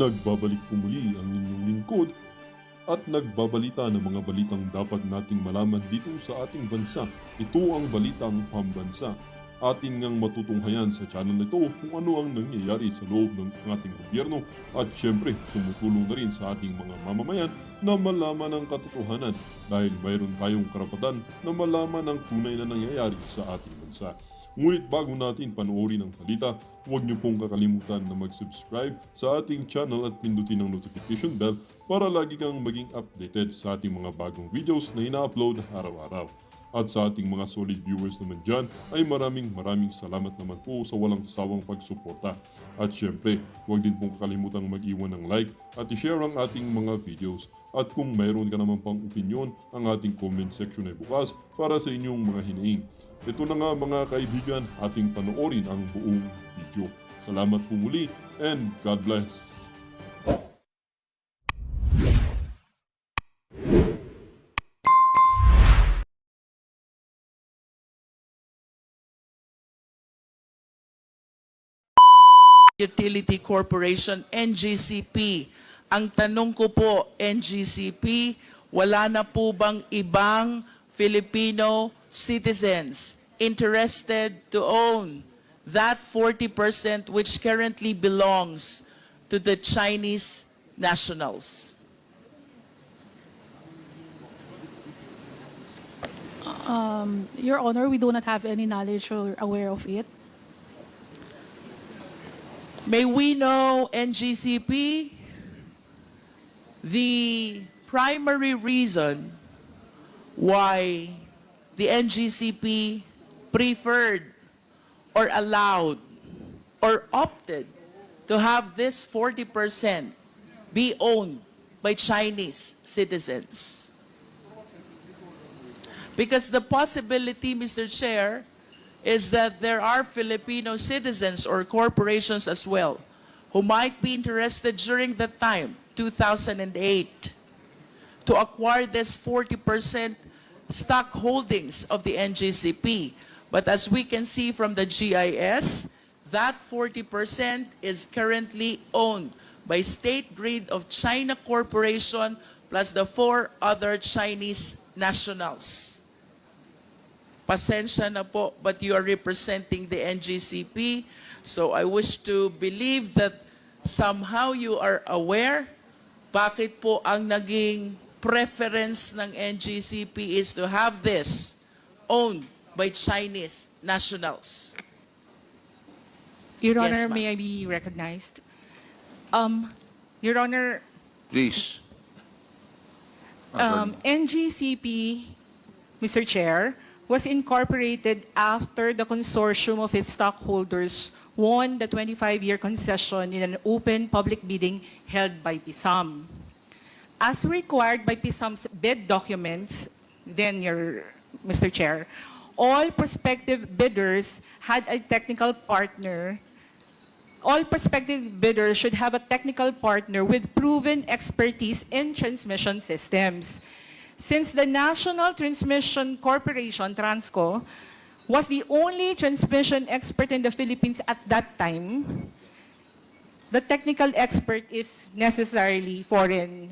Nagbabalik po muli ang inyong lingkod at nagbabalita ng mga balitang dapat nating malaman dito sa ating bansa. Ito ang Balitang Pambansa. Ating ngang matutunghayan sa channel nito kung ano ang nangyayari sa loob ng ating gobyerno at syempre tumutulong na rin sa ating mga mamamayan na malaman ang katotohanan dahil mayroon tayong karapatan na malaman ang tunay na nangyayari sa ating bansa. Ngunit bago natin panoorin ang balita, huwag niyo pong kakalimutan na mag-subscribe sa ating channel at pindutin ang notification bell para lagi kang maging updated sa ating mga bagong videos na ina-upload araw-araw. At sa ating mga solid viewers naman dyan ay maraming salamat naman po sa walang sawang pagsuporta. At syempre, huwag din pong kakalimutan mag-iwan ng like at i-share ang ating mga videos. At kung mayroon ka naman pang opinion, ang ating comment section ay bukas para sa inyong mga hinaing. Ito na nga mga kaibigan, ating panoorin ang buong video. Salamat po muli and God bless! Utility Corporation, NGCP. Ang tanong ko po, NGCP, wala na po bang ibang Filipino citizens interested to own that 40% which currently belongs to the Chinese nationals? Your Honor, we do not have any knowledge or aware of it. May we know, NGCP, the primary reason why the NGCP preferred or allowed or opted to have this 40% be owned by Chinese citizens? Because the possibility, Mr. Chair, is that there are Filipino citizens or corporations as well who might be interested during that time, 2008, to acquire this 40% stock holdings of the NGCP. But as we can see from the GIS, that 40% is currently owned by State Grid of China Corporation plus the 4 other Chinese nationals. Pasensya na po, but you are representing the NGCP. So I wish to believe that somehow you are aware bakit po ang naging preference ng NGCP is to have this owned by Chinese nationals. Your Yes, Honor, ma'am. may I be recognized? Your Honor, Please. NGCP, Mr. Chair, was incorporated after the consortium of its stockholders won the 25-year concession in an open public bidding held by PISAM. As required by PISAM's bid documents, Mr. Chair, all prospective bidders had a technical partner. All prospective bidders should have a technical partner with proven expertise in transmission systems. Since the National Transmission Corporation, Transco, was the only transmission expert in the Philippines at that time, the technical expert is necessarily foreign,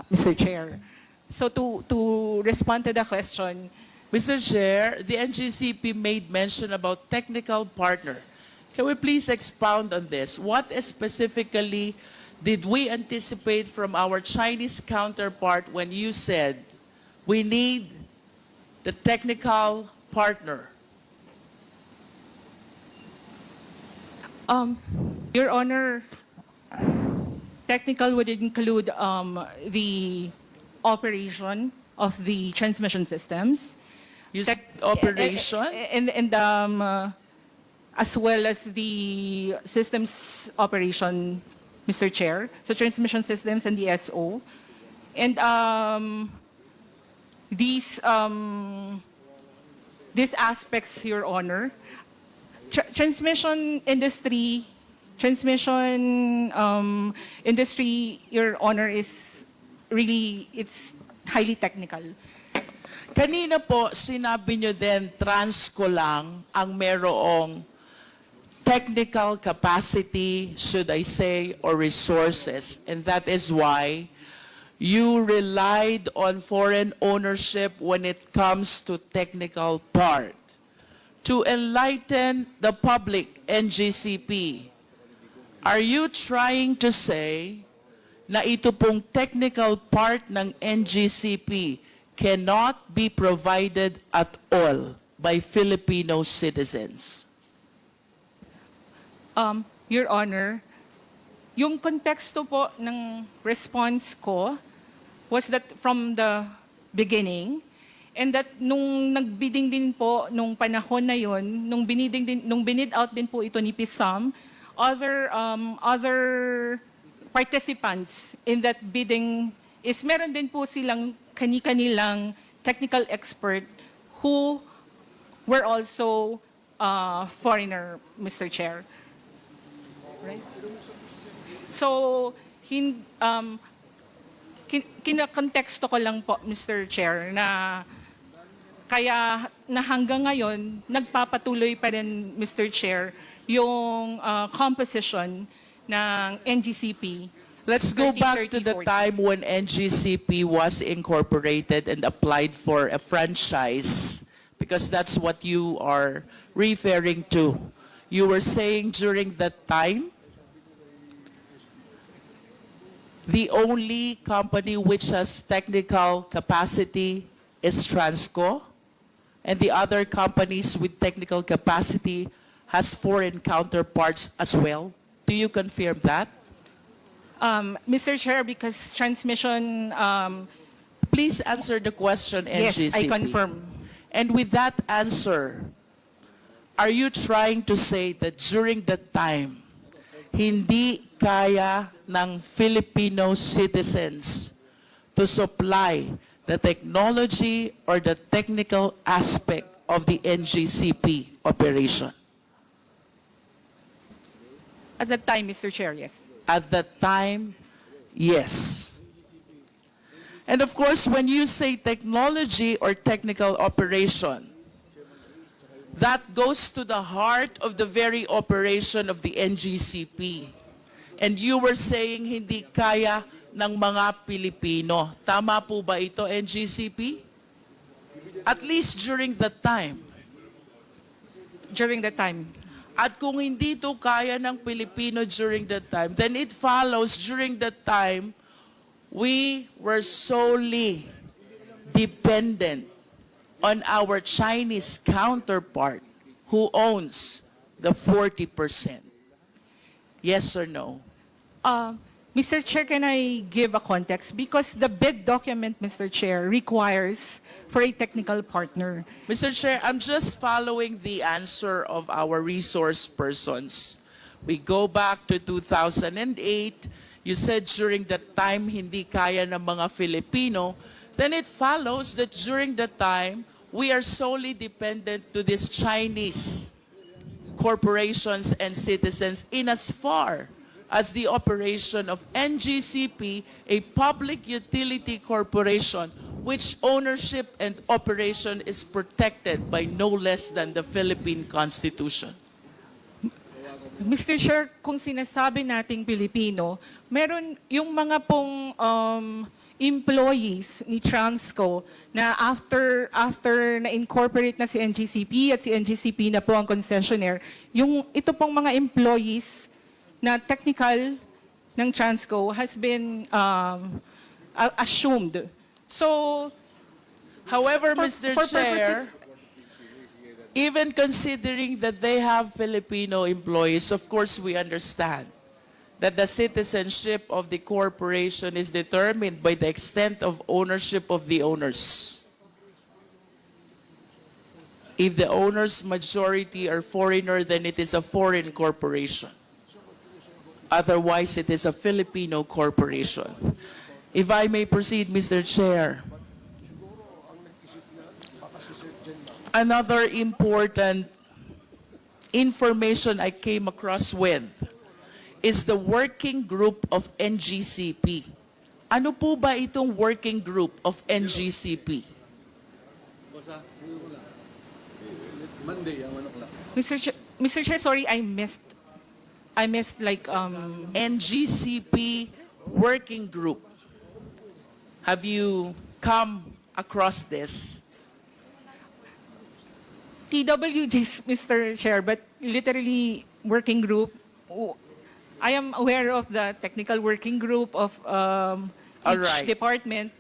Mr. Chair. So to respond to the question, Mr. Chair, the NGCP made mention about technical partner. Can we please expound on this? What specifically did we anticipate from our Chinese counterpart when you said we need the technical partner? Your Honor, technical would include the operation of the transmission systems. You said operation? And as well as the systems operation, Mr. Chair, so transmission systems and the SO. And these aspects, Your Honor, transmission industry, Your Honor, is really, it's highly technical. Kanina po, sinabi nyo din, Transco lang ang merong technical capacity, should I say, or resources. And that is why you relied on foreign ownership when it comes to technical part. To enlighten the public, NGCP, are you trying to say na ito pong technical part ng NGCP cannot be provided at all by Filipino citizens? Your Honor, yung konteksto po ng response ko was that from the beginning, and that nung nagbidding din po nung panahon na yon, nung binid out din po ito ni PISAM, other participants in that bidding is meron din po silang kani-kanilang technical expert who were also foreigner, Mr. Chair. Right? So, kinakonteksto ko lang po, Mr. Chair, na kaya na hanggang ngayon, nagpapatuloy pa rin, Mr. Chair, yung composition ng NGCP. Let's go back to the 30-40. time when NGCP was incorporated and applied for a franchise, because that's what you are referring to. You were saying during that time, the only company which has technical capacity is Transco, and the other companies with technical capacity has foreign counterparts as well. Do you confirm that? Mr. Chair, because transmission, Please answer the question, yes, NGCP. I confirm. And with that answer, are you trying to say that during that time, hindi kaya ng Filipino citizens to supply the technology or the technical aspect of the NGCP operation? At that time, Mr. Chair, yes. At that time, yes. And of course, when you say technology or technical operation, that goes to the heart of the very operation of the NGCP. And you were saying hindi kaya ng mga Pilipino. Tama po ba ito, NGCP? At least during that time. During that time. At kung hindi ito kaya ng Pilipino during that time, then it follows during that time, we were solely dependent on our Chinese counterpart who owns the 40%. Yes or no? Mr. Chair, can I give a context? Because the bid document, Mr. Chair, requires for a technical partner. Mr. Chair, I'm just following the answer of our resource persons. We go back to 2008. You said during that time, hindi kaya ng mga Filipino. Then it follows that during that time, we are solely dependent to these Chinese corporations and citizens in as far as the operation of NGCP, a public utility corporation, which ownership and operation is protected by no less than the Philippine Constitution. Mr. Chair, kung sinasabi nating Pilipino, meron yung mga pong employees ni Transco na after na-incorporate na si NGCP at si NGCP na po ang concessionaire, yung ito pong mga employees na technical ng Transco has been assumed. So, However, For- Mr. for Chair, purposes- even considering that they have Filipino employees, of course we understand that the citizenship of the corporation is determined by the extent of ownership of the owners. If the owners' majority are foreigner, then it is a foreign corporation. Otherwise, it is a Filipino corporation. If I may proceed, Mr. Chair. Another important information I came across with is the working group of NGCP. Ano po ba itong working group of NGCP? Mr. Chair, Mr. Chair, sorry, I missed like, NGCP working group. Have you come across this? TWGs, Mr. Chair, but literally working group. I am aware of the technical working group of All each right. department.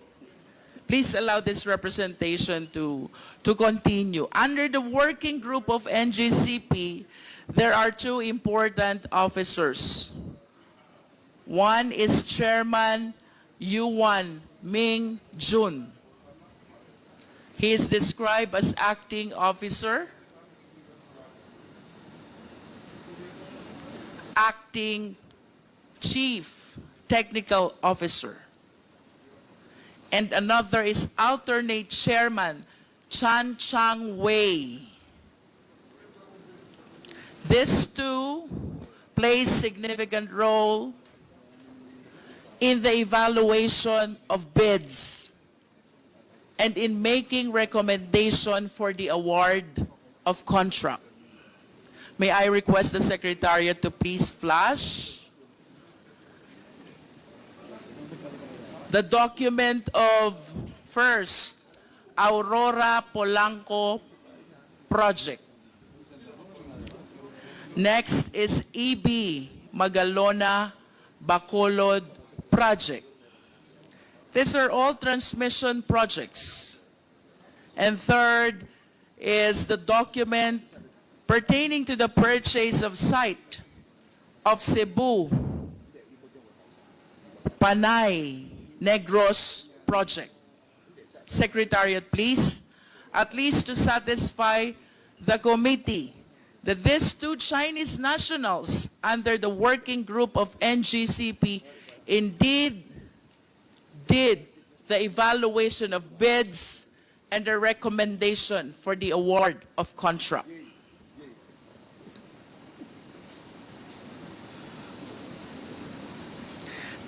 Please allow this representation to continue. Under the working group of NGCP, there are two important officers. One is Chairman Yuan Ming Jun. He is described as acting officer, acting chief technical officer. And another is alternate chairman, Chan Chang Wei. These two play significant role in the evaluation of bids and in making recommendation for the award of contract. May I request the Secretariat to please flash the document of first, Aurora Polanco project. Next is EB Magalona Bacolod project. These are all transmission projects. And third is the document pertaining to the purchase of site of Cebu Panay Negros project. Secretariat, please, at least to satisfy the committee that these two Chinese nationals under the working group of NGCP indeed did the evaluation of bids and the recommendation for the award of contract.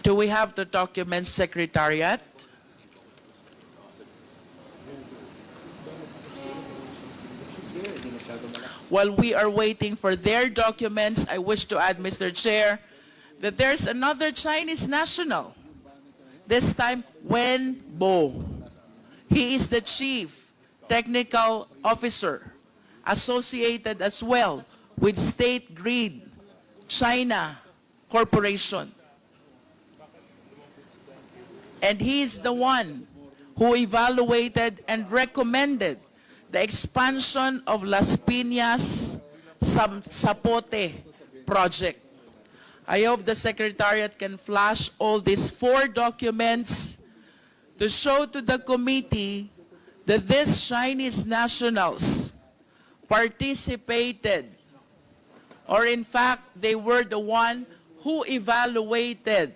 Do we have the document, Secretariat? While we are waiting for their documents, I wish to add, Mr. Chair, that there's another Chinese national, this time Wen Bo. He is the chief technical officer associated as well with State Grid China Corporation. And he is the one who evaluated and recommended the expansion of Las Piñas Zapote project. I hope the Secretariat can flash all these four documents to show to the committee that these Chinese nationals participated, or in fact, they were the one who evaluated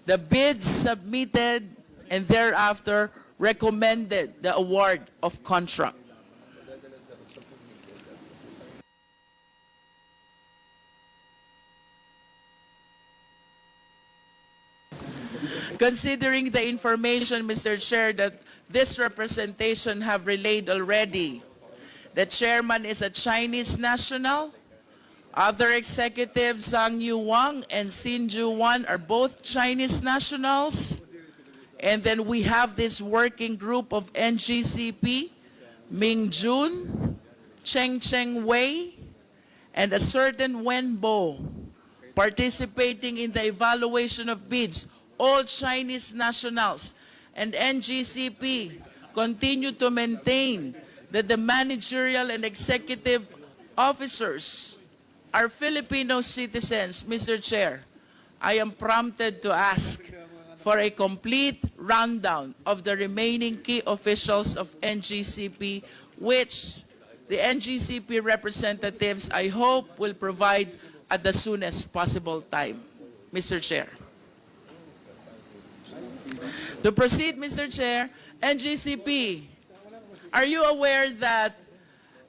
the bids submitted and thereafter recommended the award of contract. Considering the information, Mr. Chair, that this representation have relayed already, the chairman is a Chinese national. Other executives, Zhang Yuwang and Xin Juwan, are both Chinese nationals. And then we have this working group of NGCP, Ming Jun, Cheng Wei, and a certain Wen Bo participating in the evaluation of bids, all Chinese nationals. And NGCP continue to maintain that the managerial and executive officers are Filipino citizens. Mr. Chair, I am prompted to ask for a complete rundown of the remaining key officials of NGCP, which the NGCP representatives, I hope, will provide at the soonest possible time. Mr. Chair. To proceed, Mr. Chair, NGCP, are you aware that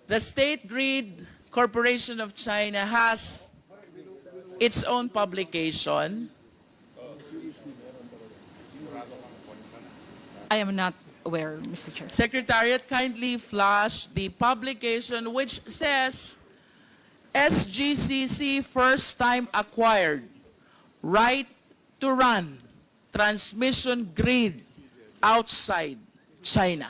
the State Grid Corporation of China has its own publication? I am not aware, Mr. Chair. Secretariat, kindly flash the publication which says SGCC first time acquired right to run transmission grid outside China.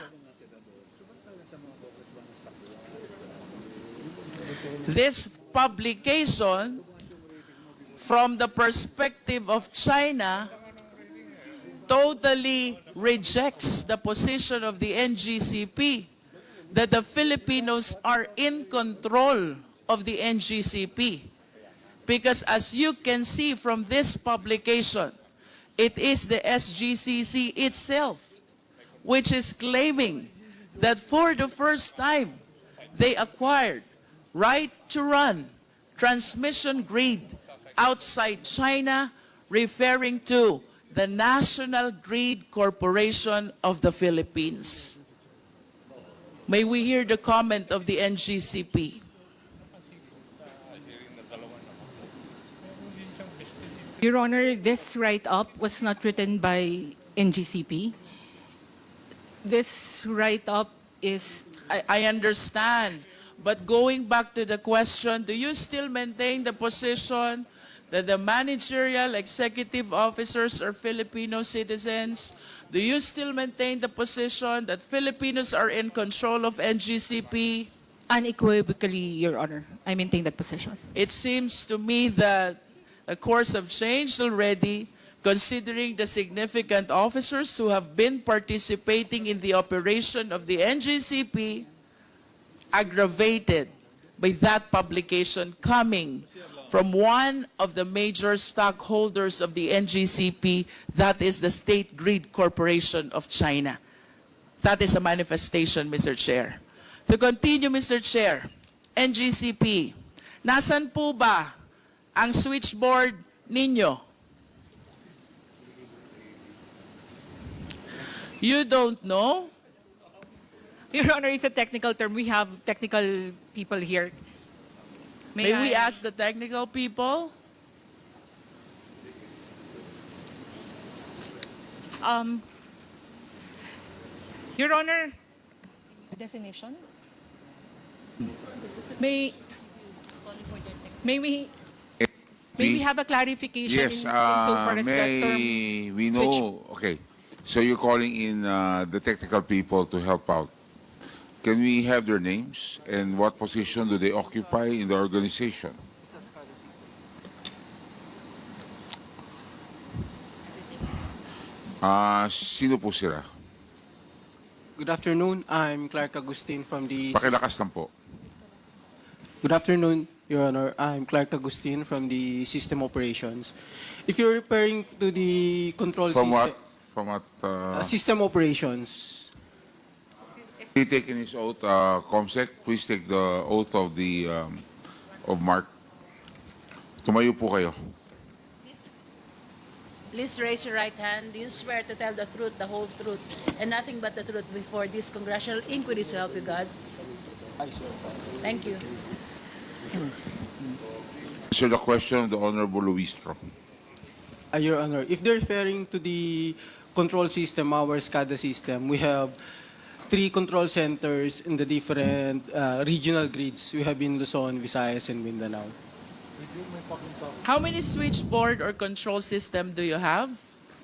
This publication, from the perspective of China, totally rejects the position of the NGCP that the Filipinos are in control of the NGCP. Because as you can see from this publication, it is the SGCC itself which is claiming that for the first time they acquired right to run transmission grid outside China, referring to the National Grid Corporation of the Philippines. May we hear the comment of the NGCP? Your Honor, this write-up was not written by NGCP. This write-up is... I understand. But going back to the question, do you still maintain the position that the managerial executive officers are Filipino citizens? Do you still maintain the position that Filipinos are in control of NGCP? Unequivocally, Your Honor, I maintain that position. It seems to me that a course have changed already, considering the significant officers who have been participating in the operation of the NGCP, aggravated by that publication coming from one of the major stockholders of the NGCP, that is the State Grid Corporation of China. That is a manifestation, Mr. Chair. To continue, Mr. Chair, NGCP, nasan po ba ang switchboard ninyo? You don't know? Your Honor, it's a technical term. We have technical people here. May we ask the technical people? Your Honor, definition? May we have a clarification Yes, insofar as that term? may we know, okay, so you're calling in the technical people to help out. Can we have their names and what position do they occupy in the organization? Sino po sila? Good afternoon. I'm Clark Agustin from the... Pakilakas lang po. Good afternoon, Your Honor. I'm Clark Agustin from the System Operations. If you're referring to the control From system... what? From what? System Operations. He taken his oath, Comsec, please take the oath of the of Mark. Tumayo po kayo. Please raise your right hand. Do you swear to tell the truth, the whole truth, and nothing but the truth before this congressional inquiry, so help you God? I swear. Thank you. Answer the question of the Honorable Luistro. Your Honor, if they're referring to the control system, our SCADA system, we have 3 control centers in the different regional grids. We have in Luzon, Visayas, and Mindanao. How many switchboard or control system do you have?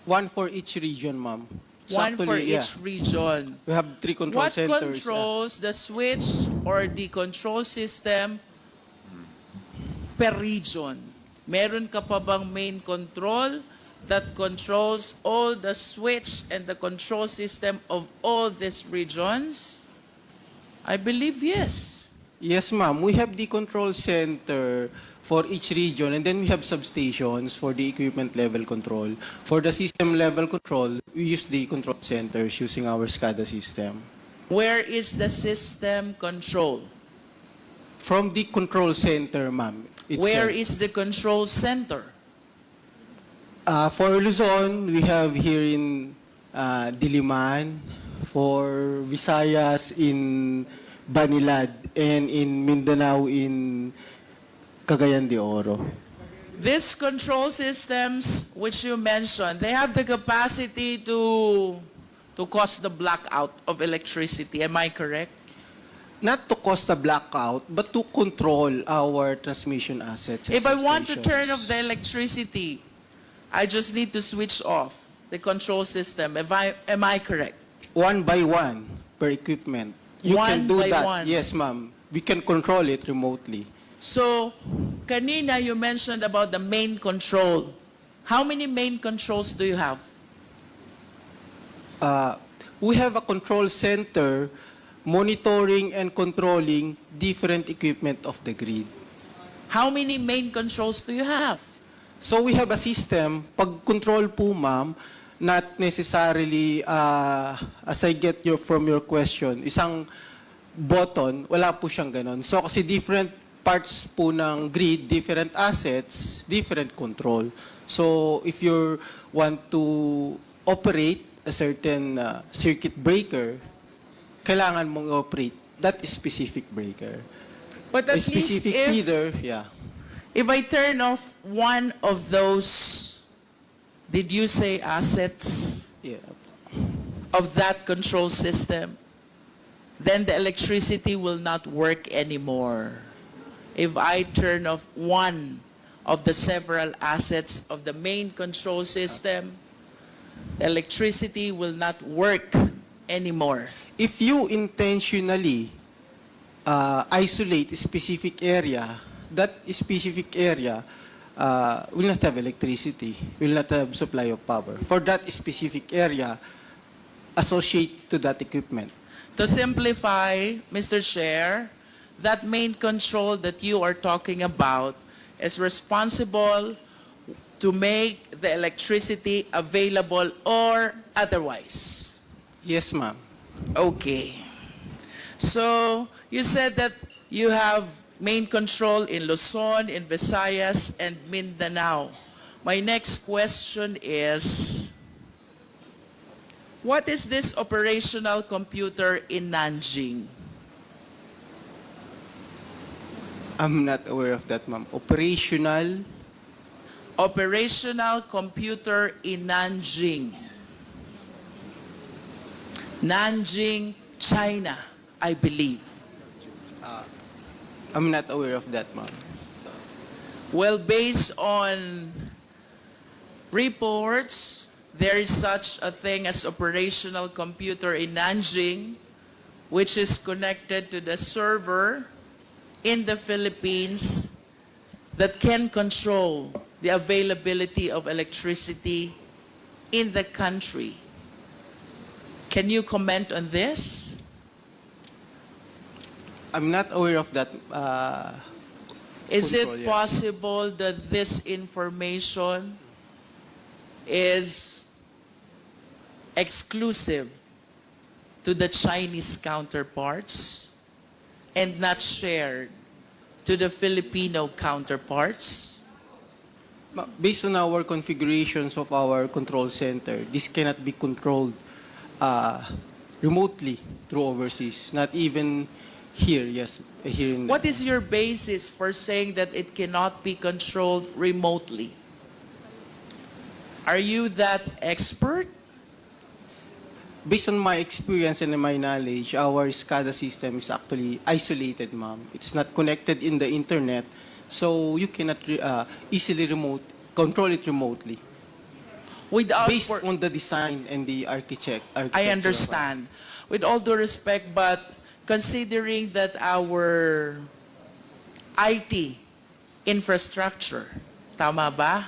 1 for each region, ma'am. One for Actually, each region. We have 3 control What centers. controls the switch or the control system per region? Meron ka pa bang main control that controls all the switch and the control system of all these regions? I believe yes. Yes, ma'am. We have the control center for each region, and then we have substations for the equipment level control. For the system level control, we use the control centers using our SCADA system. Where is the system control? From the control center, ma'am. Where is the control center? For Luzon, we have here in Diliman. For Visayas, in Banilad. And in Mindanao, in Cagayan de Oro. These control systems which you mentioned, they have the capacity to cause the blackout of electricity. Am I correct? not to cause a blackout, but to control our transmission assets. and If I want to substations. turn off the electricity, I just need to switch off the control system. Am I correct? One by one per equipment. You One can do by that. one. Yes, ma'am. We can control it remotely. So, kanina you mentioned about the main control. How many main controls do you have? We have a control center monitoring and controlling different equipment of the grid. How many main controls do you have? So we have a system, pag control po ma'am, not necessarily, as I get from your question, isang button, wala po siyang ganon. So kasi different parts po ng grid, different assets, different control. So if you want to operate a certain circuit breaker, kailangan mong operate that specific breaker. But A at least specific feeder, yeah. if I turn off one of those, did you say assets Yeah. of that control system, then the electricity will not work anymore. If I turn off one of the several assets of the main control system, the electricity will not work anymore. If you intentionally isolate a specific area, that specific area will not have electricity, will not have supply of power. For that specific area, associate to that equipment. To simplify, Mr. Chair, that main control that you are talking about is responsible to make the electricity available or otherwise. Yes, ma'am. Okay. So, you said that you have main control in Luzon, in Visayas, and Mindanao. My next question is, what is this operational computer in Nanjing? I'm not aware of that, ma'am. Operational, Operational computer in Nanjing. Nanjing, China, I believe. I'm not aware of that, ma'am. Well, based on reports, there is such a thing as operational computer in Nanjing, which is connected to the server in the Philippines that can control the availability of electricity in the country. Can you comment on this? I'm not aware of that. Is Control, it yeah. possible that this information is exclusive to the Chinese counterparts and not shared to the Filipino counterparts? Based on our configurations of our control center, this cannot be controlled remotely through overseas, not even here, yes, here in What is your basis for saying that it cannot be controlled remotely? Are you that expert? Based on my experience and my knowledge, our SCADA system is actually isolated, ma'am. It's not connected in the internet, so you cannot easily control it remotely. Without Based on the design and the architecture. I understand. With all due respect, but considering that our IT infrastructure, tama ba,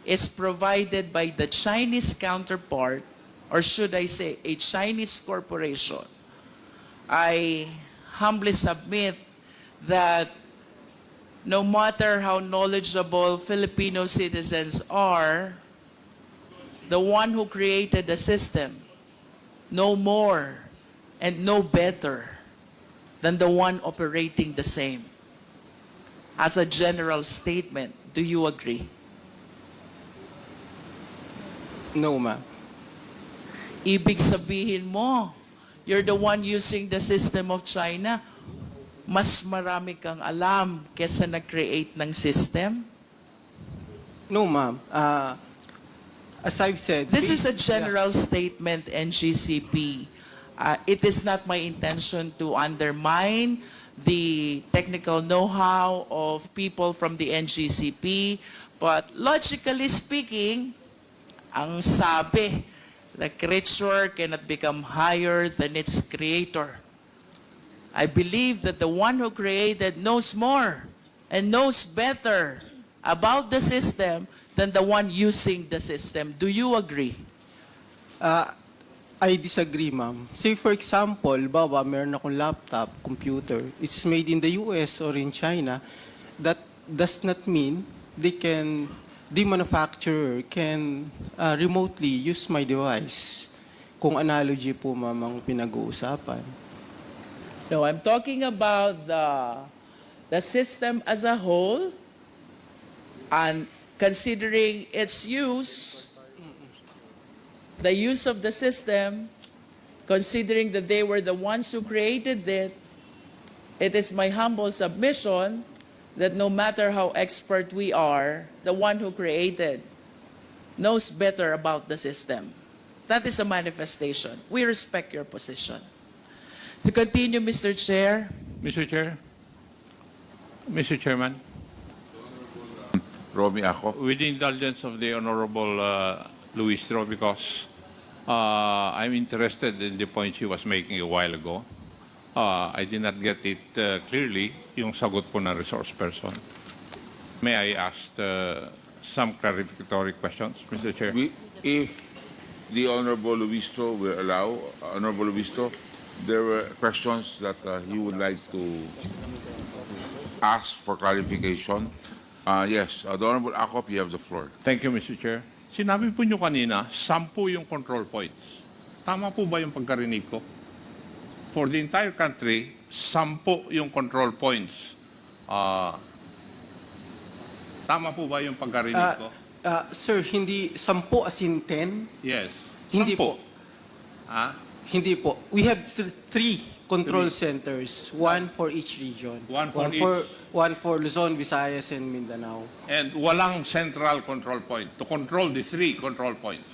is provided by the Chinese counterpart, or should I say a Chinese corporation, I humbly submit that no matter how knowledgeable Filipino citizens are, the one who created the system no more and no better than the one operating the same. As a general statement, do you agree? No, ma'am. Ibig sabihin mo, you're the one using the system of China, mas marami kang alam kesa nag-create ng system? No, ma'am. As I've said, This is a based- general statement, NGCP. It is not my intention to undermine the technical know-how of people from the NGCP, but logically speaking, ang sabi, the creature cannot become higher than its creator. I believe that the one who created knows more and knows better about the system than the one using the system. Do you agree? I disagree, ma'am. Say, for example, bawa, meron akong laptop, computer. It's made in the US or in China. That does not mean the manufacturer can remotely use my device. Kung analogy po, ma'am, ang pinag-uusapan. No, I'm talking about the system as a whole and considering its use, the use of the system, considering that they were the ones who created it, it is my humble submission that no matter how expert we are, the one who created knows better about the system. That is a manifestation. We respect your position. To continue, Mr. Chair. Mr. Chair, Mr. Chairman, Romy Ako. with the indulgence of the Honorable Luis Tro, because I'm interested in the point she was making a while ago. I did not get it clearly, yung sagot po ng resource person. May I ask some clarificatory questions, Mr. Chair? If the Honorable Luisto will allow, Honorable Luisto, there were questions that he would like to ask for clarification. Yes, the Honorable Akop, you have the floor. Thank you, Mr. Chair. Sinabi po nyo kanina, 10 yung control points. Tama po ba yung pagkarinig ko? For the entire country, 10 yung control points. Tama po ba yung pagkarinig ko? Sir, hindi 10 as in 10? Yes. Hindi 10. po. Hindi po. We have three control centers, one for each region. One for each. One for Luzon, Visayas, and Mindanao. And walang central control point to control the 3 control points.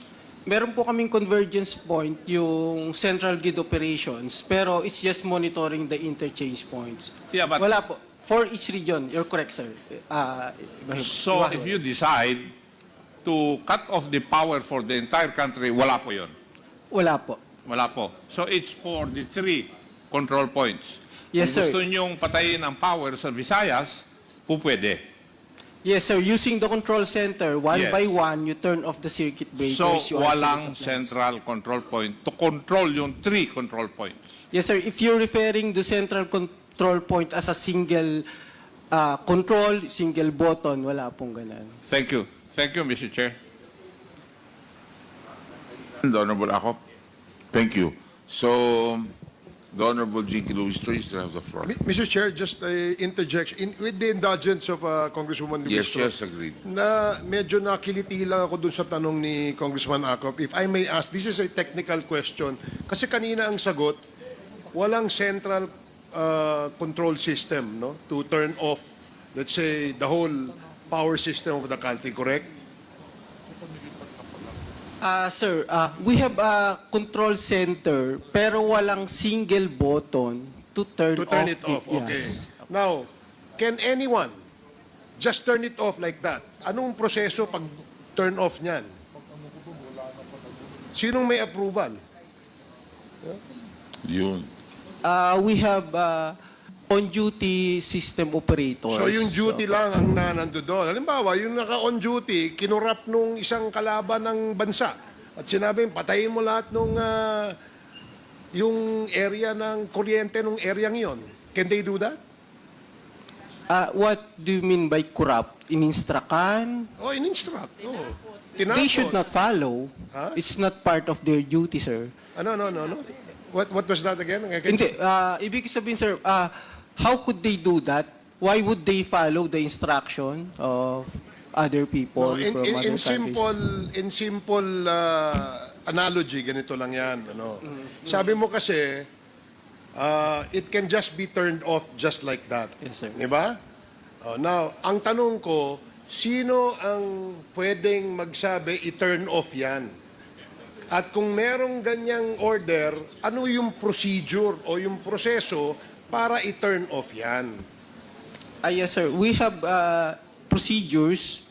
Meron po kaming convergence point, yung central grid operations, pero it's just monitoring the interchange points. Yeah, but Wala po. For each region, you're correct, sir. so if you decide to cut off the power for the entire country, wala po yun. Wala po. Wala po. So it's for the 3 control points. Yes, Kung sir. gusto nyong patayin ang power sa Visayas, po pwede. Yes, sir. Using the control center, one Yes. by one, you turn off the circuit breakers. So you isolate walang the plants. central control point to control yung 3 control points. Yes, sir. If you're referring to central control point as a single control, single button, wala pong ganun. Thank you. Thank you, Mr. Chair. The Honorable Akop. Thank you. So, the Honorable Jinky Luisto, you still have the floor. Mr. Chair, just a interjection. With the indulgence of Congresswoman Yes, Luisto, yes, agreed. na medyo nakiliti lang ako dun sa tanong ni Congressman Acop. If I may ask, this is a technical question. Kasi kanina ang sagot, walang central control system, no, to turn off, let's say, the whole power system of the country, correct? Sir, we have a control center, pero walang single button to turn It off. Okay. Yes. Now, can anyone just turn it off like that? Anong proseso pag turn off niyan? Sinong may approval? Yun. We have on-duty system operators. So yung duty lang ang nanando doon. Halimbawa, yung naka-on duty, kinurap nung isang kalaban ng bansa. At sinabi, patayin mo lahat nung yung area ng kuryente nung area yon. Can they do that? What do you mean by corrupt? In-instruct? Oh, in-instruct. Oh. They should not follow. Huh? It's not part of their duty, sir. No. What was that again? Hindi. Ibig sabihin, sir, how could they do that? Why would they follow the instruction of other people No, from other countries? in simple analogy, ganito lang yan. Ano. Sabi mo kasi, it can just be turned off just like that. Yes, sir. Di ba? Now, ang tanong ko, sino ang pwedeng magsabi i-turn off yan? At kung merong ganyang order, ano yung procedure o yung proseso para i-turn off yan? Yes, sir. We have procedures